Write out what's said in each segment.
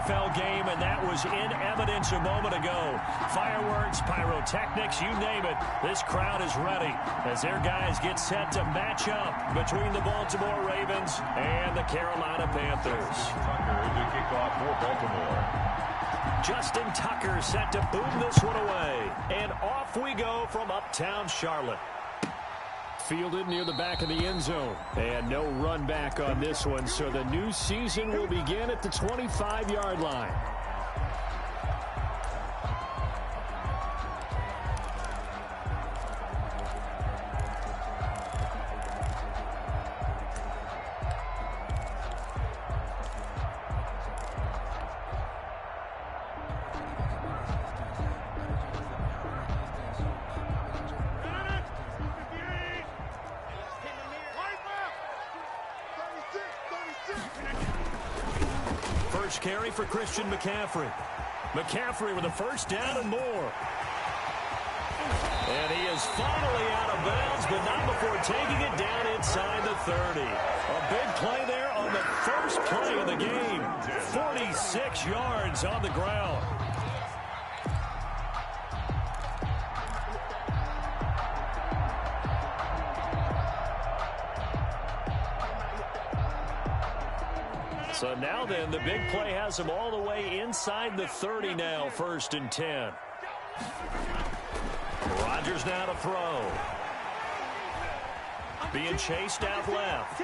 AFL game, and that was in evidence a moment ago. Fireworks, pyrotechnics, you name it. This crowd is ready as their guys get set to match up between the Baltimore Ravens and the Carolina Panthers. Tucker to kick off for Baltimore. Justin Tucker set to boom this one away. And off we go from uptown Charlotte. Fielded near the back of the end zone. And no run back on this one, so the new season will begin at the 25-yard line. First carry for Christian McCaffrey. McCaffrey with a first down and more. And he is finally out of bounds, but not before taking it down inside the 30. A big play there on the first play of the game. 46 yards on the ground. So now then, the big play has him all the way inside the 30 now, 1st and 10. Rodgers now to throw. Being chased out left.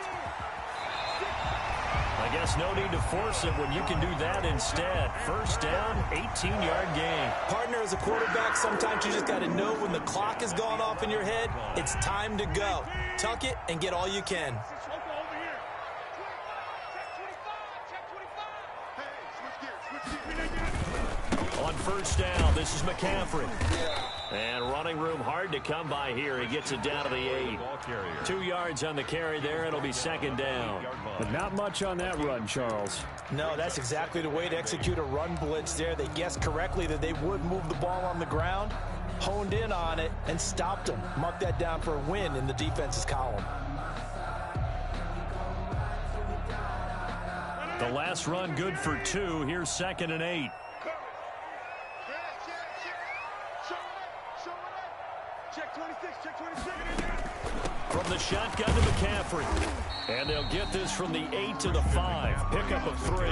I guess no need to force it when you can do that instead. First down, 18-yard gain. Partner, as a quarterback, sometimes you just got to know when the clock has gone off in your head, it's time to go. Tuck it and get all you can. On first down, this is McCaffrey. And running room hard to come by here. He gets it down to the 8. 2 yards on the carry there. It'll be second down. But not much on that run, Charles. No, that's exactly the way to execute a run blitz there. They guessed correctly that they would move the ball on the ground, honed in on it, and stopped them. Mark that down for a win in the defense's column. The last run good for 2. Here's 2nd and 8. From the shotgun to McCaffrey. And they'll get this from the 8 to the 5. Pickup of 3.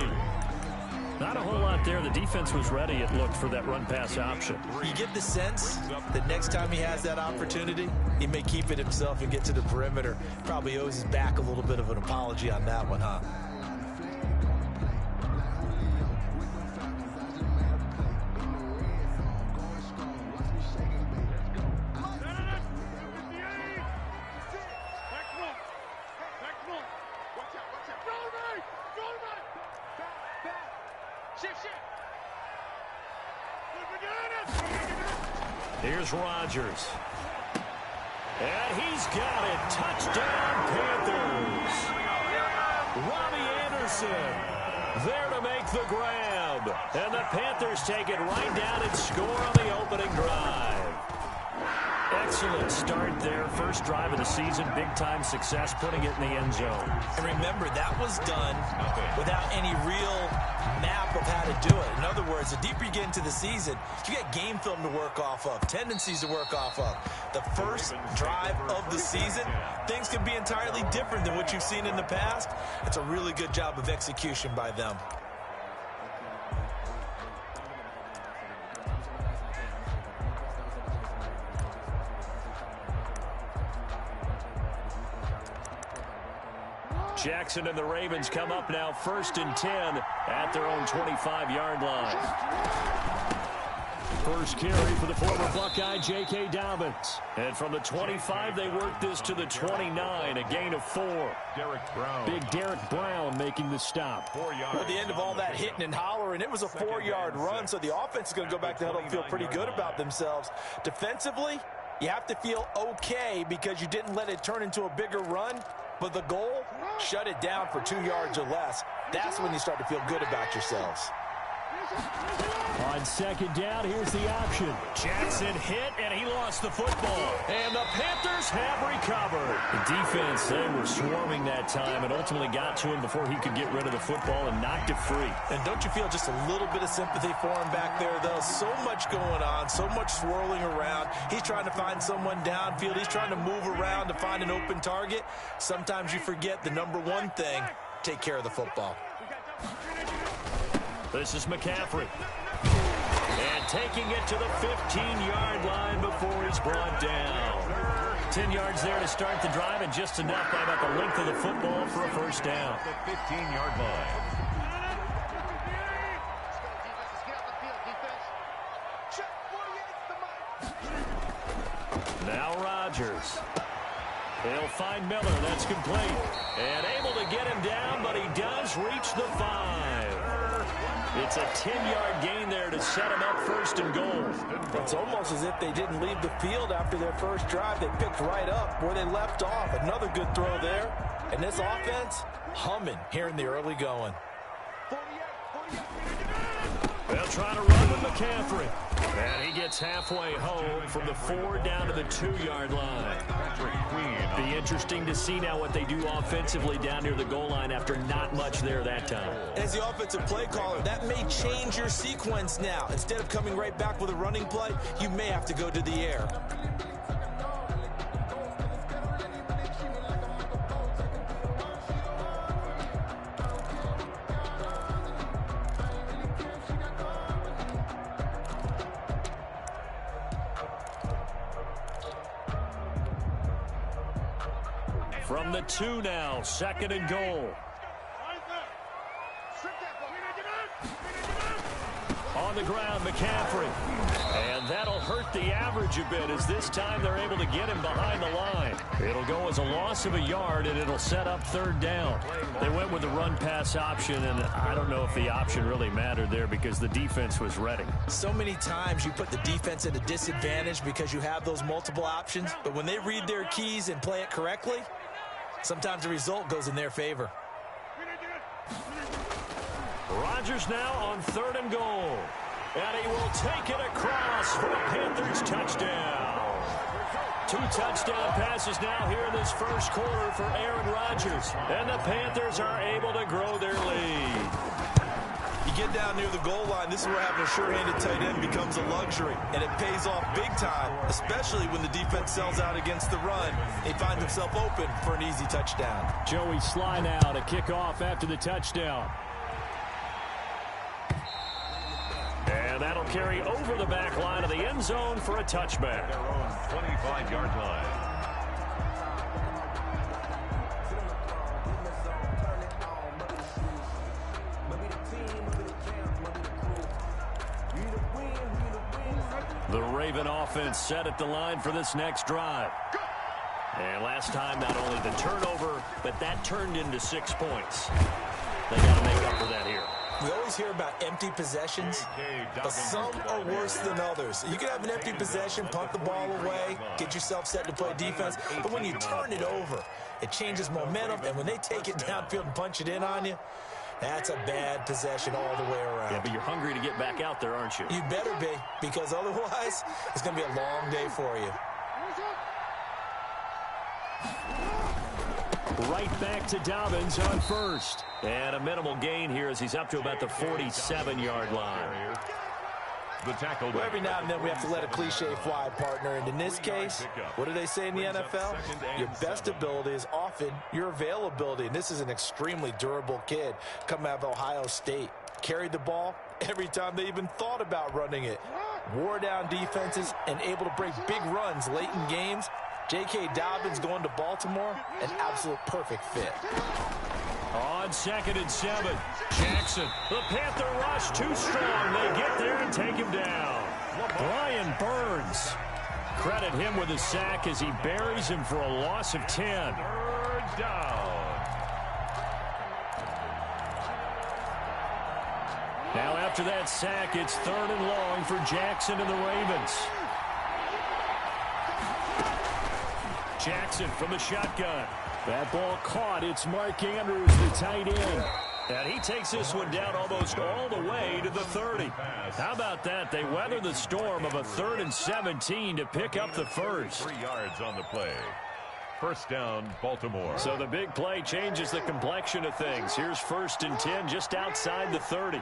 Not a whole lot there. The defense was ready, it looked, for that run-pass option. You get the sense that next time he has that opportunity, he may keep it himself and get to the perimeter. Probably owes his back a little bit of an apology on that one, huh? Here's Rodgers. And he's got it. Touchdown, Panthers. Robbie Anderson there to make the grab. And the Panthers take it right down and score on the opening drive. Excellent start there. First drive of the season. Big-time success putting it in the end zone. And remember, that was done without any real map of how to do it. In other words, the deeper you get into the season, you get game film to work off of, tendencies to work off of. The first drive of the season, things can be entirely different than what you've seen in the past. It's a really good job of execution by them. Jackson and the Ravens come up now 1st and 10 at their own 25-yard line. First carry for the former Buckeye, J.K. Dobbins. And from the 25, they work this to the 29, a gain of 4. Big Derek Brown making the stop. 4 yards. At the end of all that hitting and hollering, it was a 4-yard run, so the offense is going to go back to huddle and feel pretty good about themselves. Defensively, you have to feel okay because you didn't let it turn into a bigger run. But the goal, shut it down for 2 yards or less. That's when you start to feel good about yourselves. On second down, here's the option. Jackson hit, and he lost the football. And the Panthers have recovered. The defense, they were swarming that time and ultimately got to him before he could get rid of the football and knocked it free. And don't you feel just a little bit of sympathy for him back there, though? So much going on, so much swirling around. He's trying to find someone downfield. He's trying to move around to find an open target. Sometimes you forget the number one thing, take care of the football. This is McCaffrey. And taking it to the 15-yard line before he's brought down. 10 yards there to start the drive, and just enough by about the length of the football for a first down. The 15-yard line. Now Rodgers. They'll find Miller. That's complete. And able to get him down, but he does reach the 5. It's a 10-yard gain there to set him up first and goal. It's almost as if they didn't leave the field after their first drive. They picked right up where they left off. Another good throw there. And this offense, humming here in the early going. They'll try to run with McCaffrey. And he gets halfway home from the 4 down to the 2-yard line. Be interesting to see now what they do offensively down near the goal line after not much there that time. As the offensive play caller, that may change your sequence now. Instead of coming right back with a running play, you may have to go to the air. From the 2 now, second and goal. On the ground, McCaffrey. And that'll hurt the average a bit as this time they're able to get him behind the line. It'll go as a loss of a yard, and it'll set up third down. They went with the run-pass option, and I don't know if the option really mattered there because the defense was ready. So many times you put the defense at a disadvantage because you have those multiple options, but when they read their keys and play it correctly, sometimes the result goes in their favor. Rodgers now on third and goal. And he will take it across for a Panthers touchdown. 2 touchdown passes now here in this first quarter for Aaron Rodgers. And the Panthers are able to grow their lead. You get down near the goal line, this is where having a sure-handed tight end becomes a luxury. And it pays off big time, especially when the defense sells out against the run. He finds himself open for an easy touchdown. Joey Sly now to kick off after the touchdown. And that'll carry over the back line of the end zone for a touchback. Their own 25-yard line. The Raven offense set at the line for this next drive. And last time, not only the turnover, but that turned into 6 points. They got to make up for that here. We always hear about empty possessions, but some are worse than others. You can have an empty possession, punt the ball away, get yourself set to play defense, but when you turn it over, it changes momentum, and when they take it downfield and punch it in on you, that's a bad possession all the way around. Yeah, but you're hungry to get back out there, aren't you? You better be, because otherwise, it's going to be a long day for you. Right back to Dobbins on first. And a minimal gain here as he's up to about the 47-yard line. The tackle. Well, every now and then we have to let a cliche fly, partner. And in this case, what do they say in the NFL? Your best ability is often your availability. And this is an extremely durable kid coming out of Ohio State. Carried the ball every time they even thought about running it. Wore down defenses and able to break big runs late in games. J.K. Dobbins going to Baltimore, an absolute perfect fit. On 2nd and 7, Jackson. The Panther rush too strong. They get there and take him down. Brian Burns. Credit him with a sack as he buries him for a loss of 10. Third down. Now after that sack, it's 3rd and long for Jackson and the Ravens. Jackson from the shotgun. That ball caught. It's Mark Andrews, the tight end. And he takes this one down almost all the way to the 30. How about that? They weather the storm of a 3rd and 17 to pick up the first. 3 yards on the play. First down, Baltimore. So the big play changes the complexion of things. Here's 1st and 10 just outside the 30.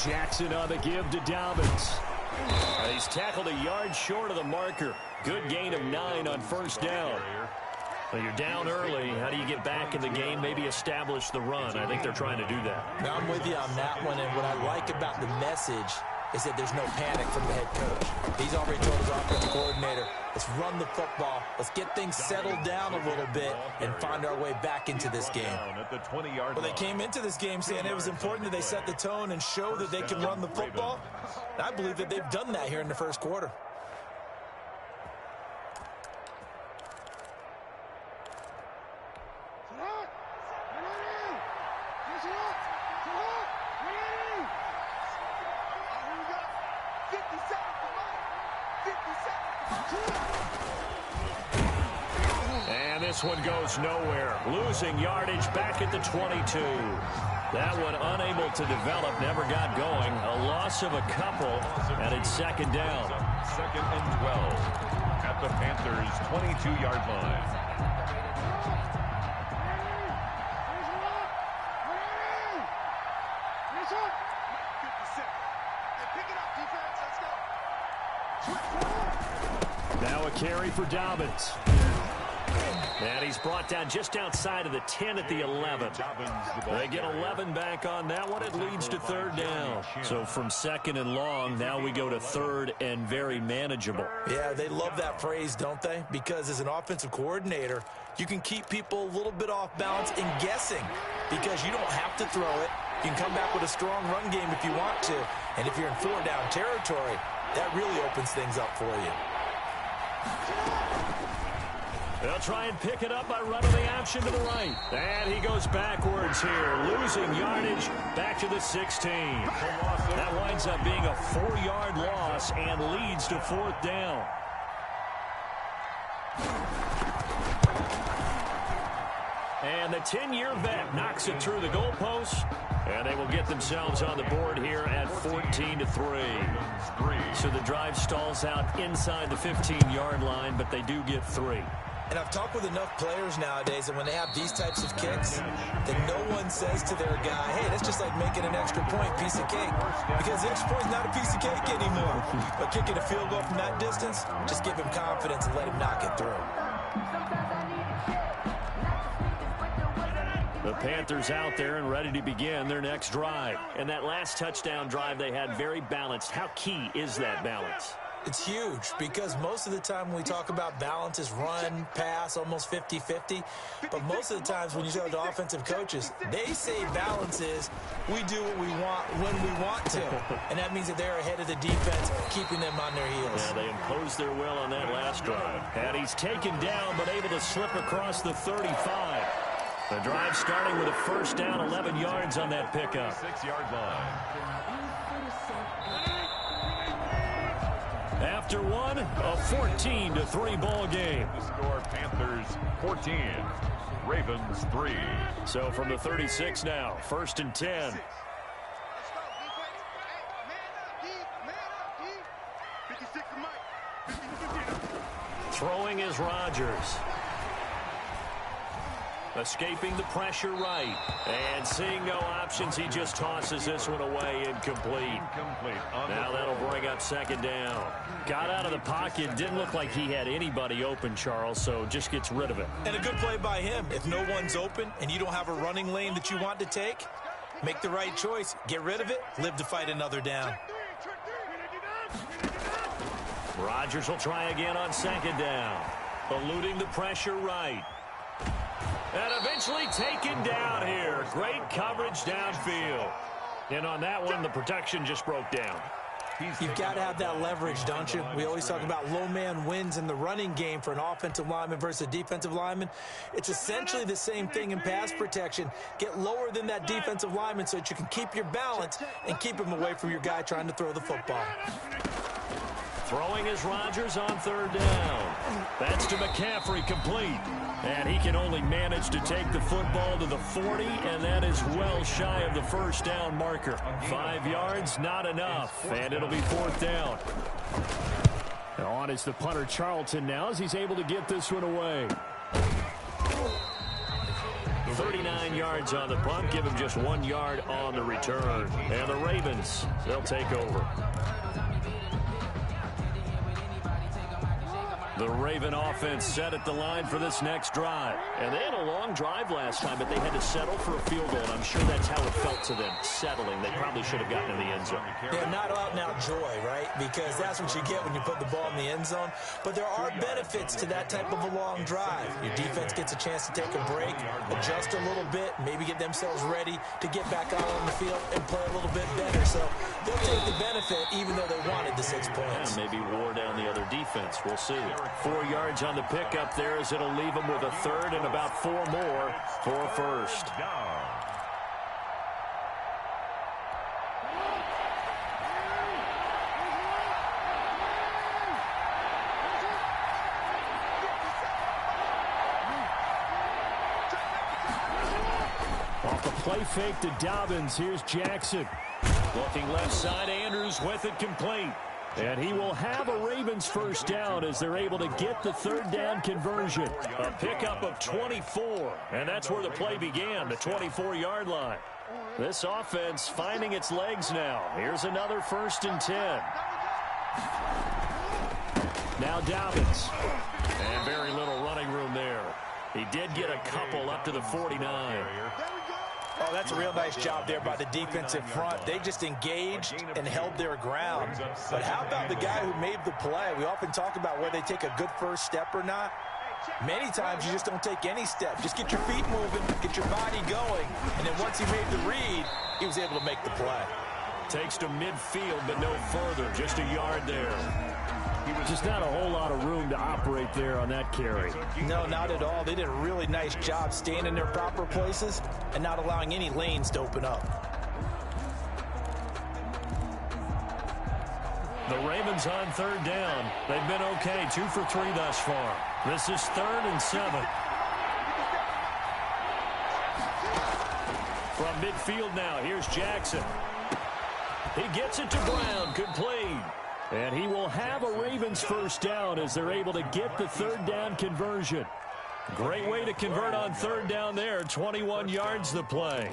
Jackson on the give to Dobbins. He's tackled a yard short of the marker. Good gain of 9 on first down. Well, you're down early. How do you get back in the game? Maybe establish the run. I think they're trying to do that. Now, I'm with you on that one, and what I like about the message is that there's no panic from the head coach. He's already told his offensive coordinator, let's run the football, let's get things settled down a little bit and find our way back into this game. Well, they came into this game saying it was important that they set the tone and show that they can run the football. And I believe that they've done that here in the first quarter. And this one goes nowhere. Losing yardage back at the 22. That one unable to develop, never got going. A loss of a couple, and it's 2nd down. 2nd and 12 at the Panthers' 22-yard line. Now a carry for Dobbins. And he's brought down just outside of the 10 at the 11. They get 11 back on that one. It leads to 3rd down. So from 2nd and long, now we go to 3rd and very manageable. Yeah, they love that phrase, don't they? Because as an offensive coordinator, you can keep people a little bit off balance and guessing because you don't have to throw it. You can come back with a strong run game if you want to. And if you're in 4-down territory, that really opens things up for you. They'll try and pick it up by running the option to the right. And he goes backwards here, losing yardage back to the 16. That winds up being a 4-yard loss and leads to 4th down. And the 10-year vet knocks it through the goalpost. And they will get themselves on the board here at 14-3. So the drive stalls out inside the 15-yard line, but they do get 3. And I've talked with enough players nowadays that when they have these types of kicks, that no one says to their guy, hey, that's just like making an extra point, piece of cake. Because the extra point's not a piece of cake anymore. But kicking a field goal from that distance, just give him confidence and let him knock it through. The Panthers out there and ready to begin their next drive. And that last touchdown drive they had very balanced. How key is that balance? It's huge because most of the time when we talk about balance is run, pass, almost 50-50. But most of the times when you talk to offensive coaches, they say balance is we do what we want when we want to. And that means that they're ahead of the defense, keeping them on their heels. Yeah, they imposed their will on that last drive. And he's taken down but able to slip across the 35. The drive starting with a first down, 11 yards on that pickup. 6-yard line. After one, a 14-3 ball game. The score, Panthers 14, Ravens 3. So from the 36 now, 1st and 10. Throwing is Rodgers. Escaping the pressure right. And seeing no options, he just tosses this one away incomplete. Now that'll bring up 2nd down. Got out of the pocket. Didn't look like he had anybody open, Charles, so just gets rid of it. And a good play by him. If no one's open and you don't have a running lane that you want to take, make the right choice. Get rid of it. Live to fight another down. Rodgers will try again on 2nd down. Eluding the pressure right. And eventually taken down here. Great coverage downfield. And on that one, the protection just broke down. You've got to have that leverage, don't you? We always talk about low man wins in the running game for an offensive lineman versus a defensive lineman. It's essentially the same thing in pass protection. Get lower than that defensive lineman so that you can keep your balance and keep him away from your guy trying to throw the football. Throwing is Rodgers on 3rd down. That's to McCaffrey, complete. And he can only manage to take the football to the 40, and that is well shy of the first down marker. 5 yards, not enough, and it'll be 4th down. On is the punter Charlton now as he's able to get this one away. 39 yards on the punt, give him just 1 yard on the return. And the Ravens, they'll take over. The Raven offense set at the line for this next drive. And they had a long drive last time, but they had to settle for a field goal, and I'm sure that's how it felt to them, settling. They probably should have gotten in the end zone. Yeah, not out-and-out joy, right? Because that's what you get when you put the ball in the end zone. But there are benefits to that type of a long drive. Your defense gets a chance to take a break, adjust a little bit, maybe get themselves ready to get back out on the field and play a little bit better. So they'll take the benefit even though they wanted the 6 points. Yeah, maybe wore down the other defense. We'll see. 4 yards on the pickup there as it'll leave them with a 3rd and about 4 more for a 1st. Off the play fake to Dobbins. Here's Jackson. Looking left side, Andrews with it complete. And he will have a Ravens 1st down as they're able to get the 3rd down conversion. A pickup of 24. And that's where the play began, the 24-yard line. This offense finding its legs now. Here's another 1st and 10. Now Dobbins. And very little running room there. He did get a couple up to the 49. Oh, that's a real nice job there by the defensive front. They just engaged and held their ground. But how about the guy who made the play? We often talk about whether they take a good first step or not. Many times you just don't take any step. Just get your feet moving, get your body going, and then once he made the read, he was able to make the play. Takes to midfield, but no further. Just a yard there. Just not a whole lot of room to operate there on that carry. No, not at all. They did a really nice job staying in their proper places and not allowing any lanes to open up. The Ravens on 3rd down. They've been okay, 2 for 3 thus far. This is 3rd and 7. From midfield now, here's Jackson. He gets it to Brown, complete. And he will have a Ravens 1st down as they're able to get the 3rd down conversion. Great way to convert on 3rd down there. 21 yards the play.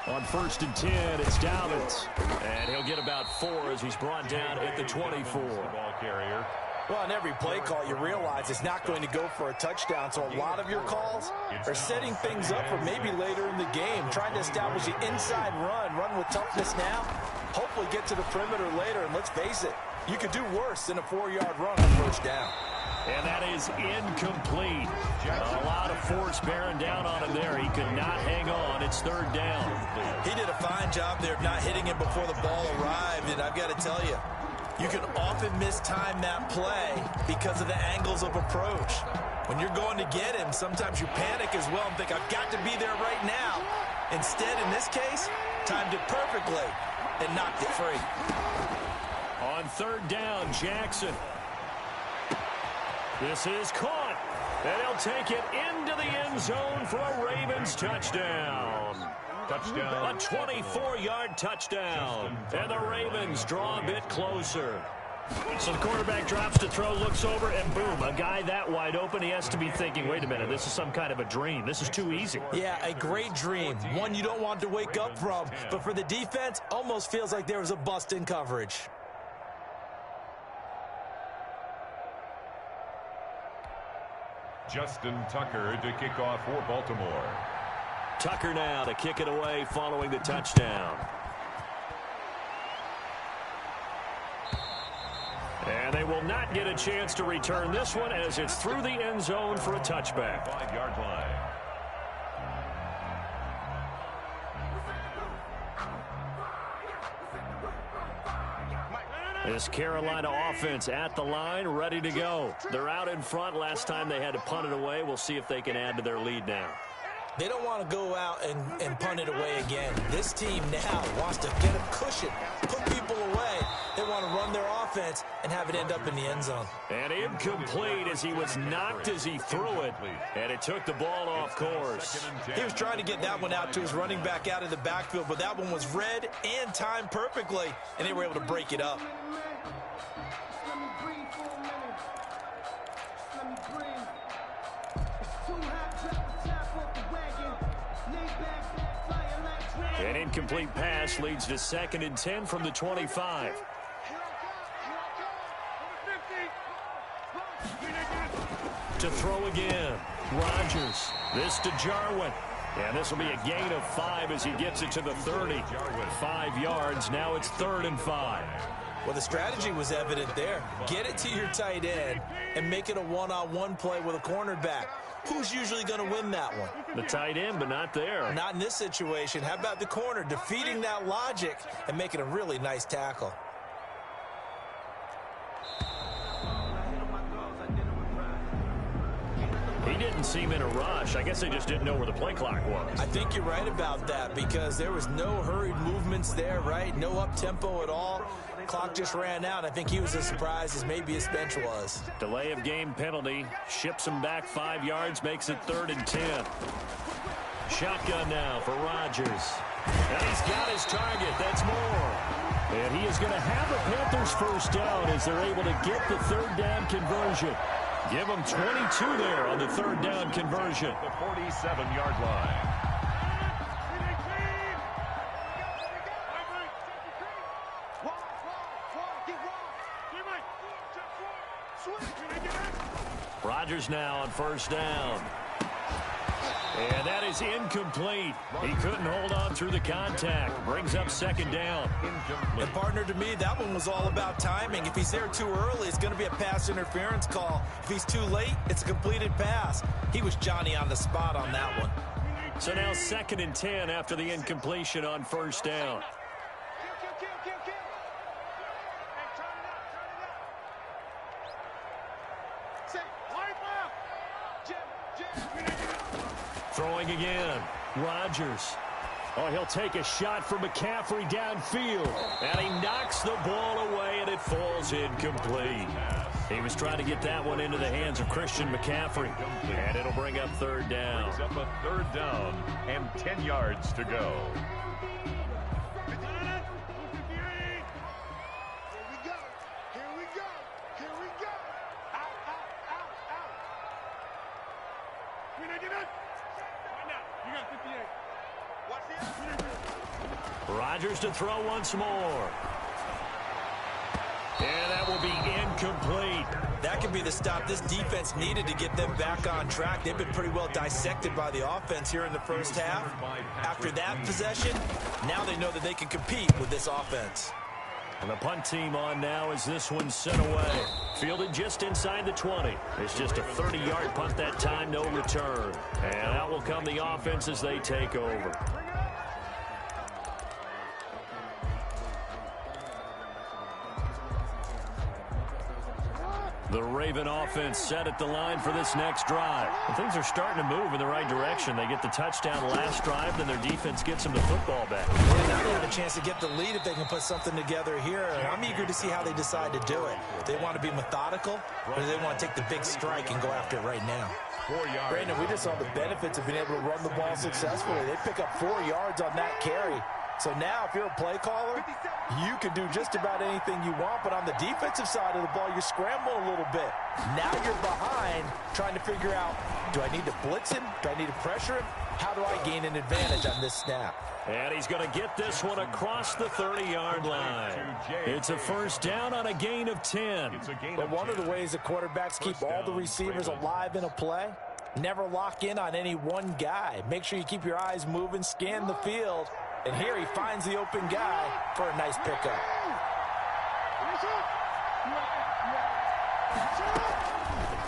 On 1st and 10, it's Dobbins. And he'll get about 4 as he's brought down at the 24. Ball carrier. Well, on every play call, you realize it's not going to go for a touchdown. So a lot of your calls are setting things up for maybe later in the game, trying to establish the inside run with toughness now, hopefully get to the perimeter later. And let's face it, you could do worse than a 4-yard run on 1st down. And that is incomplete. A lot of force bearing down on him there. He could not hang on. It's 3rd down. He did a fine job there of not hitting him before the ball arrived. And I've got to tell you, you can often mistime that play because of the angles of approach. When you're going to get him, sometimes you panic as well and think, I've got to be there right now. Instead, in this case, timed it perfectly and knocked it free. On 3rd down, Jackson. This is caught. And he'll take it into the end zone for a Ravens touchdown. Touchdown. A 24-yard touchdown. And the Ravens draw a bit closer. So the quarterback drops to throw, looks over, and boom, a guy that wide open, he has to be thinking, wait a minute, this is some kind of a dream. This is too easy. Yeah, a great dream. One you don't want to wake up from. But for the defense, almost feels like there was a bust in coverage. Justin Tucker to kick off for Baltimore. Tucker now to kick it away following the touchdown. And they will not get a chance to return this one as it's through the end zone for a touchback. 5-yard line. This Carolina offense at the line, ready to go. They're out in front. Last time they had to punt it away. We'll see if they can add to their lead now. They don't want to go out and punt it away again. This team now wants to get a cushion, put people away. They want to run their offense and have it end up in the end zone. And incomplete as he was knocked as he threw it, and it took the ball off course. He was trying to get that one out to his running back out of the backfield, but that one was read and timed perfectly, and they were able to break it up. An incomplete pass leads to 2nd and 10 from the 25. To throw again, Rodgers. This to Jarwin. And this will be a gain of 5 as he gets it to the 30. 5 yards. Now it's 3rd and 5. Well, the strategy was evident there. Get it to your tight end and make it a one-on-one play with a cornerback. Who's usually going to win that one? The tight end, but not there. Not in this situation. How about the corner defeating that logic and making a really nice tackle? He didn't seem in a rush. I guess they just didn't know where the play clock was. I think you're right about that because there was no hurried movements there, right? No up-tempo at all. Clock just ran out. I think he was as surprised as maybe his bench was. Delay of game penalty. Ships him back 5 yards, makes it 3rd and 10. Shotgun now for Rodgers. And he's got his target. That's more. And he is going to have the Panthers first down as they're able to get the 3rd down conversion. Give them 22 there on the 3rd down conversion. The 47-yard line. Rodgers now on 1st down. And that is incomplete. He couldn't hold on through the contact. Brings up 2nd down. And partner, to me, that one was all about timing. If he's there too early, it's going to be a pass interference call. If he's too late, it's a completed pass. He was Johnny on the spot on that one. So now 2nd and 10 after the incompletion on 1st down. Throwing again. Rodgers. Oh, he'll take a shot from McCaffrey downfield. And he knocks the ball away, and it falls incomplete. He was trying to get that one into the hands of Christian McCaffrey. And it'll bring up 3rd down. Brings up a 3rd down and 10 yards to go. Rodgers to throw once more. And that will be incomplete. That could be the stop this defense needed to get them back on track. They've been pretty well dissected by the offense here in the first half. After that possession, now they know that they can compete with this offense. And the punt team on now as this one sent away. Fielded just inside the 20. It's just a 30-yard punt that time, no return. And out will come the offense as they take over. The Raven offense set at the line for this next drive. And things are starting to move in the right direction. They get the touchdown last drive, then their defense gets them the football back. Yeah, now they have a chance to get the lead if they can put something together here. And I'm eager to see how they decide to do it. Do they want to be methodical, or do they want to take the big strike and go after it right now? 4 yards. Brandon, we just saw the benefits of being able to run the ball successfully. They pick up 4 yards on that carry. So now, if you're a play caller, you can do just about anything you want. But on the defensive side of the ball, you're scrambling a little bit. Now you're behind, trying to figure out, do I need to blitz him? Do I need to pressure him? How do I gain an advantage on this snap? And he's going to get this one across the 30-yard line. It's a 1st down on a gain of 10. But one of the ways the quarterbacks keep all the receivers alive in a play, never lock in on any one guy. Make sure you keep your eyes moving, scan the field. And here he finds the open guy for a nice pickup.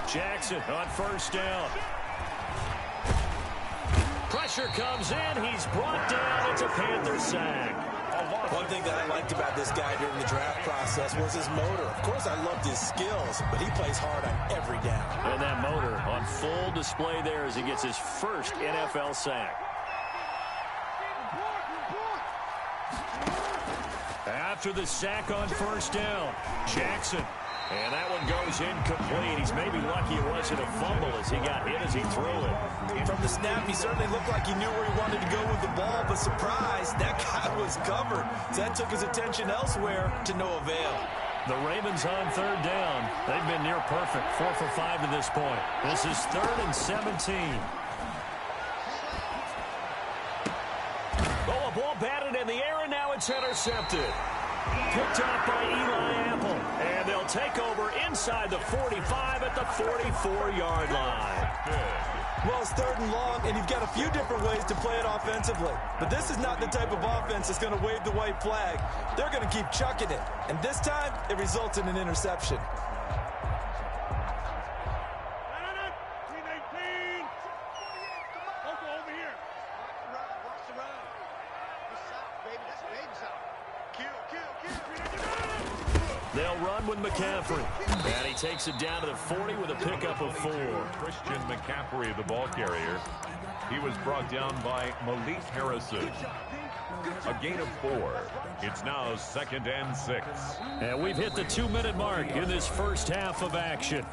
Jackson on 1st down. Pressure comes in. He's brought down. It's a Panther sack. A loss One thing that I liked about this guy during the draft process was his motor. Of course, I loved his skills, but he plays hard on every down. And that motor on full display there as he gets his first NFL sack. After the sack on first down, Jackson. And that one goes incomplete. He's maybe lucky it wasn't a fumble as he got hit as he threw it. From the snap, he certainly looked like he knew where he wanted to go with the ball, but surprise, that guy was covered. So that took his attention elsewhere to no avail. The Ravens on third down. They've been near perfect, 4 for 5 to this point. This is 3rd and 17. Oh, a ball batted in the air, and now it's intercepted. Picked up by Eli Apple. And they'll take over inside the 45 at the 44-yard line. Well, it's 3rd and long, and you've got a few different ways to play it offensively. But this is not the type of offense that's going to wave the white flag. They're going to keep chucking it. And this time, it results in an interception. They'll run with McCaffrey. And he takes it down to the 40 with a pickup of 4. Christian McCaffrey, the ball carrier. He was brought down by Malik Harrison. A gain of 4. It's now 2nd and 6. And we've hit the 2-minute mark in this first half of action.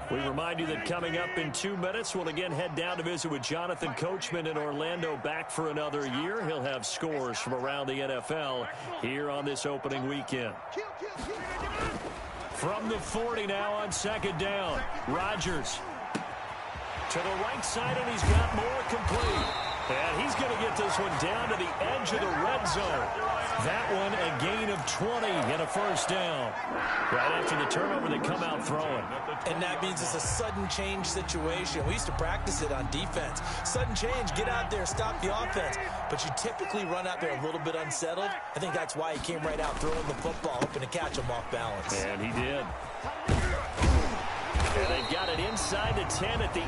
We remind you that coming up in 2 minutes, we'll again head down to visit with Jonathan Coachman in Orlando, back for another year. He'll have scores from around the NFL here on this opening weekend. From the 40 now on 2nd down, Rodgers to the right side, and he's got more complete. And he's going to get this one down to the edge of the red zone. That one a gain of 20 and a first down. Right after the turnover, they come out throwing. And that means it's a sudden change situation. We used to practice it on defense. Sudden change, get out there, stop the offense. But you typically run out there a little bit unsettled. I think that's why he came right out throwing the football, hoping to catch him off balance. And he did. And they've got it inside the 10 at the 8.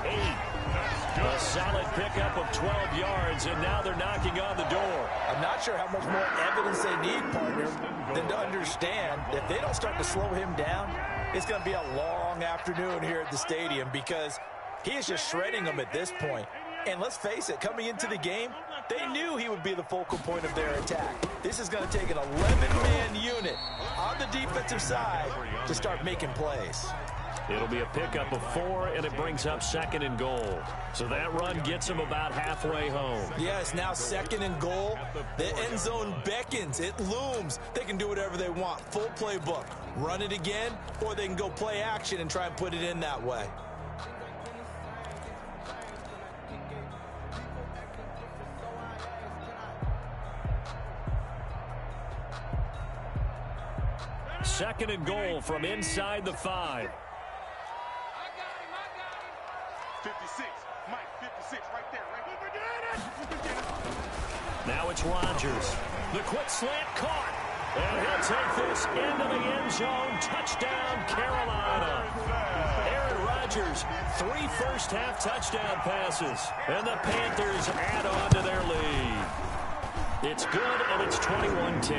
A solid pickup of 12 yards, and now they're knocking on the door. I'm not sure how much more evidence they need, partner, than to understand that if they don't start to slow him down, it's going to be a long afternoon here at the stadium because he is just shredding them at this point. And let's face it, coming into the game, they knew he would be the focal point of their attack. This is going to take an 11-man unit on the defensive side to start making plays. It'll be a pickup of 4, and it brings up 2nd and goal. So that run gets him about halfway home. Yeah, it's now 2nd and goal. The end zone beckons. It looms. They can do whatever they want. Full playbook. Run it again, or they can go play action and try and put it in that way. Second and goal from inside the 5. 56, Mike, 56, right there, Now it's Rodgers. The quick slant caught. And he'll take this into the end zone. Touchdown, Carolina. Aaron Rodgers, 3 first-half touchdown passes. And the Panthers add on to their lead. It's good, and it's 21-10.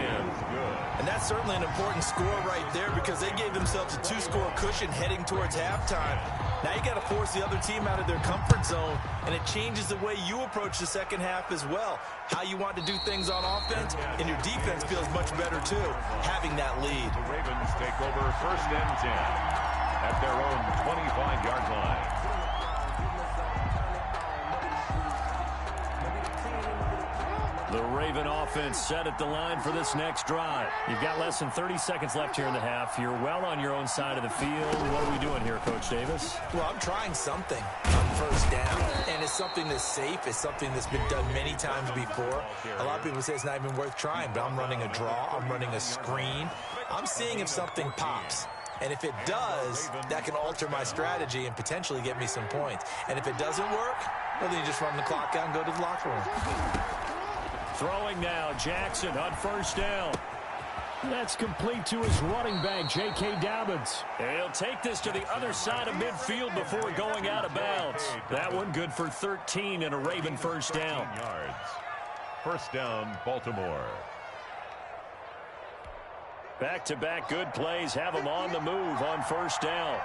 And that's certainly an important score right there because they gave themselves a 2-score cushion heading towards halftime. Now you got to force the other team out of their comfort zone, and it changes the way you approach the second half as well. How you want to do things on offense, and your defense feels much better too, having that lead. The Ravens take over 1st and 10 at their own 25-yard line. The Raven offense set at the line for this next drive. You've got less than 30 seconds left here in the half. You're well on your own side of the field. What are we doing here, Coach Davis? Well, I'm trying something on first down, and it's something that's safe. It's something that's been done many times before. A lot of people say it's not even worth trying, but I'm running a draw. I'm running a screen. I'm seeing if something pops. And if it does, that can alter my strategy and potentially get me some points. And if it doesn't work, well, then you just run the clock out and go to the locker room. Throwing now, Jackson on first down. That's complete to his running back, J.K. Dobbins. And he'll take this to the other side of midfield before going out of bounds. That one good for 13 and a Raven first down. First down, Baltimore. Back-to-back good plays have them on the move on first down.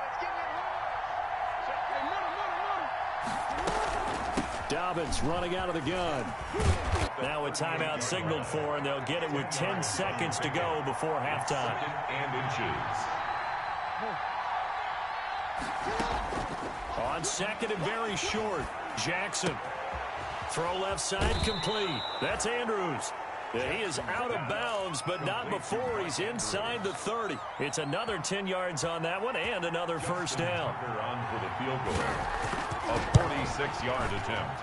Dobbins running out of the gun. Now a timeout signaled for, and they'll get it with 10 seconds to go before halftime. And inches. On second and very short, Jackson. Throw left side complete. That's Andrews. He is out of bounds, but not before he's inside the 30. It's another 10 yards on that one and another first down. On for the field goal. A 46-yard attempt.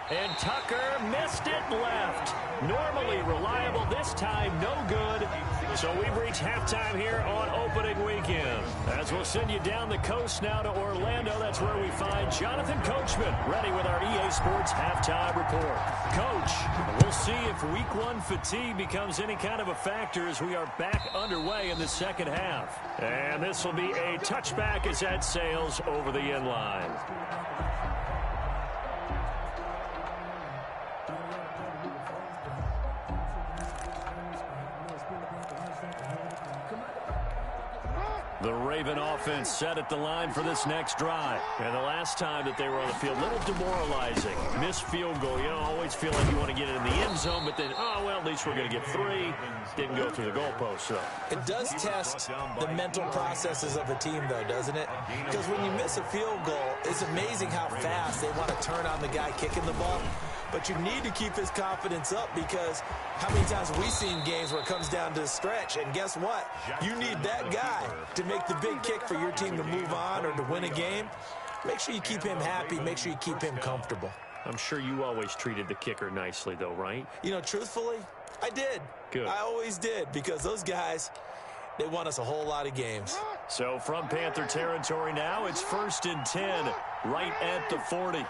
And Tucker missed it left. Normally reliable, this time no good. So we've reached halftime here on opening weekend. As we'll send you down the coast now to Orlando, that's where we find Jonathan Coachman ready with our EA Sports halftime report. Coach, we'll see if week one fatigue becomes any kind of a factor as we are back underway in the second half. And this will be a touchback as that sails over the end line. The Raven offense set at the line for this next drive. And the last time that they were on the field, a little demoralizing. Missed field goal. You know, always feel like you want to get it in the end zone, but then, oh, well, at least we're going to get 3. Didn't go through the goalpost, so. It does test the mental processes of a team, though, doesn't it? Because when you miss a field goal, it's amazing how fast they want to turn on the guy kicking the ball. But you need to keep his confidence up, because how many times have we seen games where it comes down to a stretch, and guess what? You need that guy to make the big kick for your team to move on or to win a game. Make sure you keep him happy. Make sure you keep him comfortable. I'm sure you always treated the kicker nicely, though, right? You know, truthfully, I did. Good. I always did, because those guys, they won us a whole lot of games. So from Panther territory now, it's 1st and 10, right at the 40.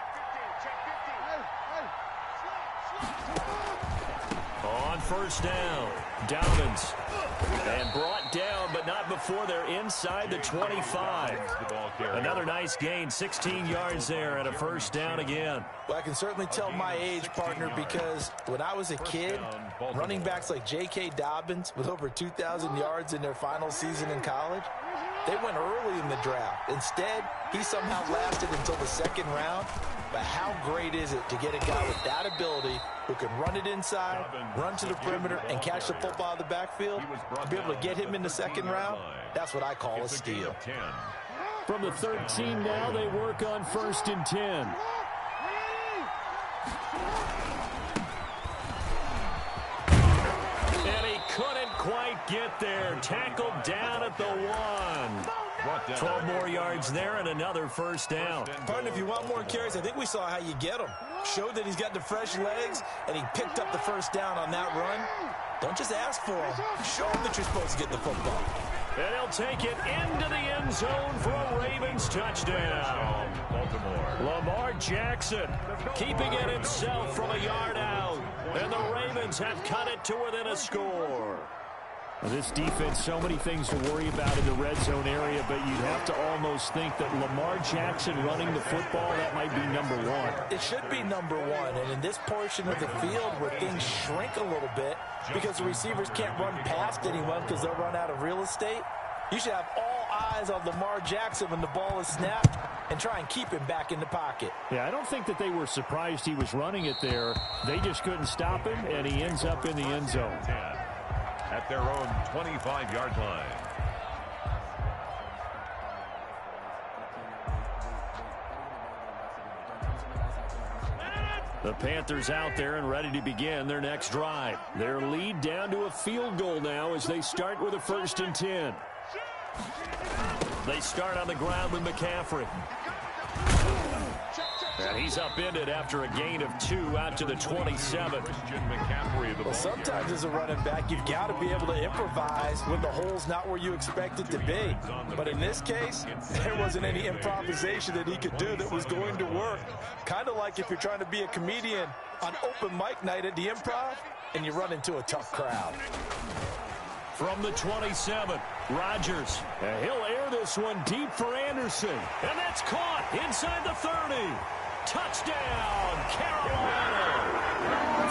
On first down, Dobbins. And brought down, but not before they're inside the 25. Another nice gain, 16 yards there and a first down again. Well, I can certainly tell my age, partner, because when I was a kid, running backs like J.K. Dobbins with over 2,000 yards in their final season in college, they went early in the draft. Instead, he somehow lasted until the second round. But how great is it to get a guy with that ability who can run it inside, run to the perimeter, and catch the football out of the backfield? To be able to get him in the second round, that's what I call a steal. From the 13 now, they work on 1st and 10. And he couldn't quite get there. Tackled down at the 1. 12 more yards there and another first down. Partner, if you want more carries, I think we saw how you get them. Showed that he's got the fresh legs, and he picked up the first down on that run. Don't just ask for him. Show him that you're supposed to get the football. And he'll take it into the end zone for a Ravens touchdown. Lamar Jackson keeping it himself from a yard out. And the Ravens have cut it to within a score. This defense, so many things to worry about in the red zone area, but you'd have to almost think that Lamar Jackson running the football, that might be number 1. It should be number 1, and in this portion of the field where things shrink a little bit because the receivers can't run past anyone because they'll run out of real estate, you should have all eyes on Lamar Jackson when the ball is snapped and try and keep him back in the pocket. Yeah, I don't think that they were surprised he was running it there. They just couldn't stop him, and he ends up in the end zone. At their own 25-yard line. The Panthers out there and ready to begin their next drive. Their lead down to a field goal now as they start with a 1st and 10. They start on the ground with McCaffrey. And he's upended after a gain of 2 out to the 27. Well, sometimes as a running back, you've got to be able to improvise when the hole's not where you expect it to be. But in this case, there wasn't any improvisation that he could do that was going to work. Kind of like if you're trying to be a comedian on open mic night at the Improv and you run into a tough crowd. From the 27, Rodgers. And he'll air this one deep for Anderson. And that's caught inside the 30. Touchdown, Carolina!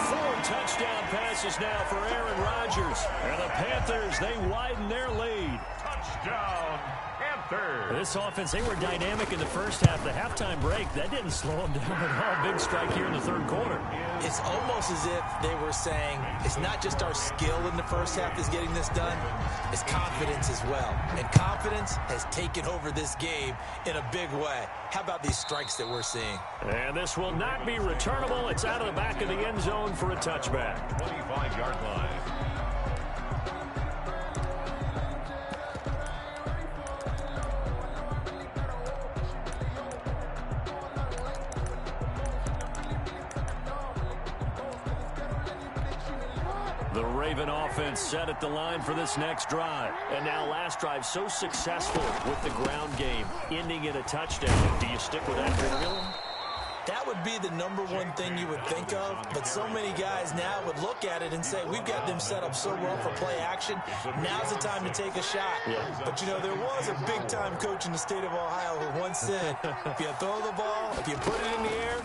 4 touchdown passes now for Aaron Rodgers. And the Panthers, they widen their lead. Touchdown, Panthers. This offense, they were dynamic in the first half. The halftime break, that didn't slow them down at all. Big strike here in the third quarter. It's almost as if they were saying, it's not just our skill in the first half that's getting this done, it's confidence as well. And confidence has taken over this game in a big way. How about these strikes that we're seeing? And this will not be returnable. It's out of the back of the end zone for a touchback. 25-yard line. The Raven offense set at the line for this next drive. And now last drive so successful with the ground game, ending in a touchdown. Do you stick with that formula? That would be the number one thing you would think of, but so many guys now would look at it and say, we've got them set up so well for play action, now's the time to take a shot. Yeah. But, you know, there was a big-time coach in the state of Ohio who once said, if you throw the ball, if you put it in the air,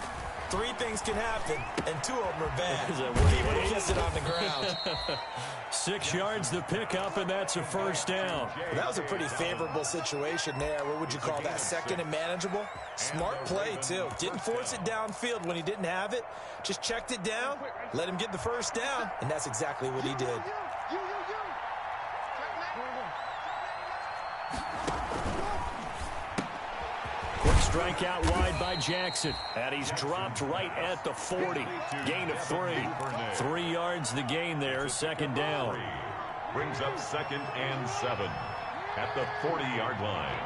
3 things can happen, and 2 of them are bad. People kiss it on the ground. 6 yards to pick up, and that's a first down. Well, that was a pretty favorable situation there. What would you call that? Second and manageable? Smart play, too. Didn't force it downfield when he didn't have it. Just checked it down, let him get the first down, and that's exactly what he did. Quick strike out wide by Jackson. And he's dropped right at the 40. Gain of 3. 3 yards the gain there, second down. Brings up 2nd and 7 at the 40-yard line.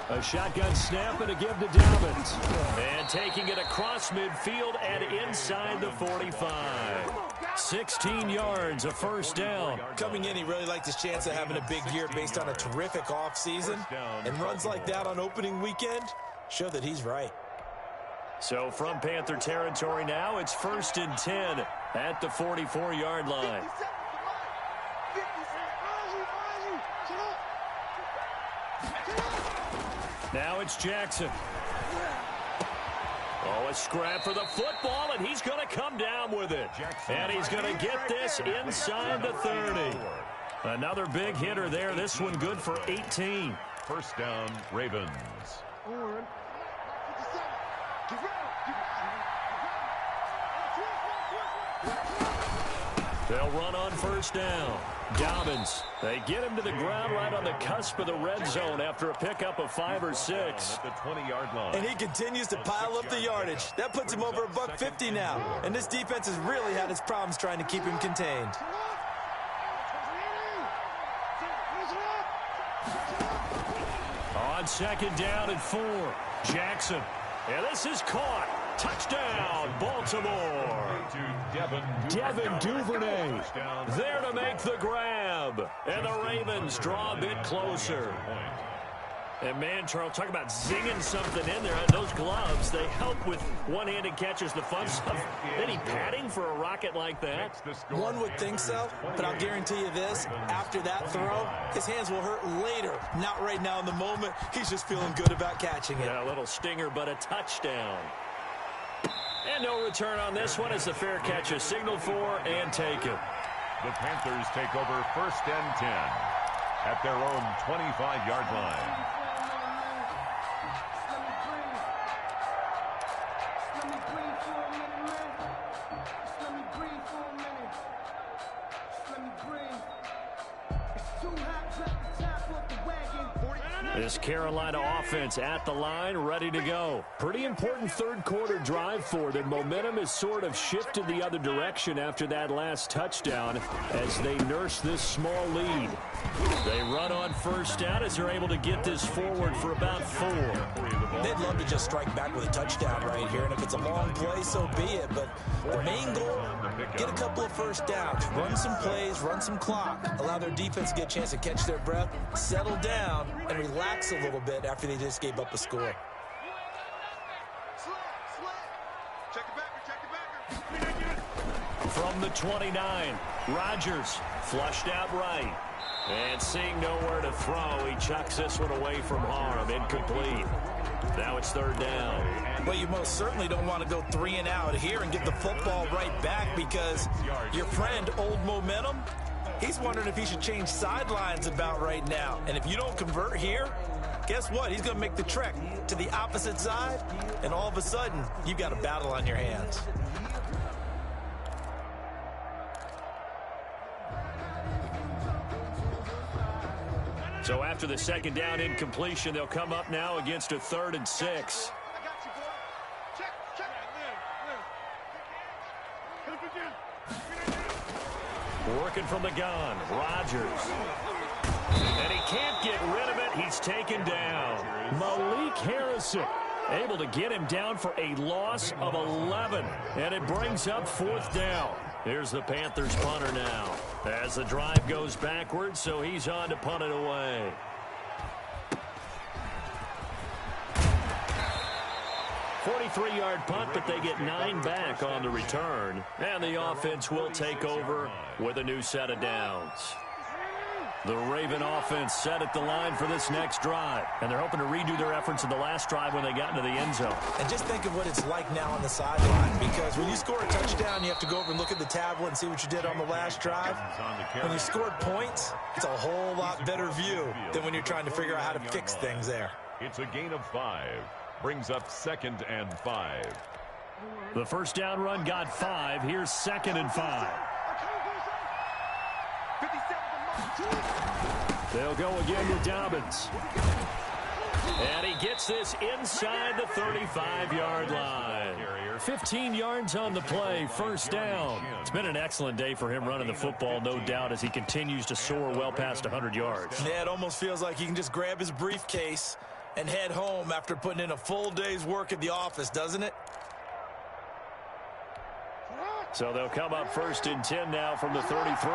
A shotgun snap and a give to Dobbins. And taking it across midfield and inside the 45. 16 yards, a first down. Coming in, he really liked his chance of having a big year based on a terrific offseason. And runs like that on opening weekend show that he's right. So from Panther territory now, it's 1st and 10 at the 44-yard line. Now it's Jackson. Oh, a scrap for the football, and he's going to come down with it. And he's going to get this inside the 30. Another big hitter there. This one good for 18. First down, Ravens. They'll run on first down. Dobbins. They get him to the ground right on the cusp of the red zone after a pickup of 5 or 6. At the 20-yard line. And he continues to pile up the yardage. That puts him over $150 now. And this defense has really had its problems trying to keep him contained. On second down and 4. Jackson. And this is caught. Touchdown, Baltimore. Devin Duvernay there to make the grab. And the Ravens draw a bit closer. And man, Charles, talk about zinging something in there. Those gloves, they help with one-handed catches, the fun stuff. Any padding for a rocket like that? One would think so, but I'll guarantee you this. After that throw, his hands will hurt later. Not right now in the moment. He's just feeling good about catching it. Yeah, a little stinger, but a touchdown. And no return on this one as the fair catch is signaled for and taken. The Panthers take over 1st and 10 at their own 25-yard line. This Carolina offense at the line, ready to go. Pretty important third quarter drive for them. Momentum has sort of shifted the other direction after that last touchdown as they nurse this small lead. They run on first down as they're able to get this forward for about 4. They'd love to just strike back with a touchdown right here, and if it's a long play, so be it. But the main goal, get a couple of first downs, run some plays, run some clock, allow their defense to get a chance to catch their breath, settle down, and relax a little bit after they just gave up a score. From the 29, Rodgers flushed out right. And seeing nowhere to throw, he chucks this one away from harm. Incomplete. Now it's third down. Well, you most certainly don't want to go 3 and out here and get the football right back, because your friend, Old Momentum, he's wondering if he should change sidelines about right now. And if you don't convert here, guess what? He's going to make the trek to the opposite side, and all of a sudden, you've got a battle on your hands. So after the second down incompletion, they'll come up now against a 3rd and 6. Working from the gun, Rodgers. And he can't get rid of it. He's taken down. Malik Harrison able to get him down for a loss of 11. And it brings up 4th down. Here's the Panthers punter now, as the drive goes backwards, so he's on to punt it away. "43-yard punt, but they get 9 back on the return. And the offense will take over with a new set of downs. The Raven offense set at the line for this next drive. And they're hoping to redo their efforts in the last drive when they got into the end zone. And just think of what it's like now on the sideline, because when you score a touchdown, you have to go over and look at the tablet and see what you did on the last drive. When you scored points, it's a whole lot better view than when you're trying to figure out how to fix things there. It's a gain of 5. Brings up 2nd and 5. The first down run got 5. Here's 2nd and 5. They'll go again with Dobbins. And he gets this inside the 35-yard line. 15 yards on the play, first down. It's been an excellent day for him running the football, no doubt, as he continues to soar well past 100 yards. Yeah, it almost feels like he can just grab his briefcase and head home after putting in a full day's work at the office, doesn't it? So they'll come up 1st and 10 now from the 33.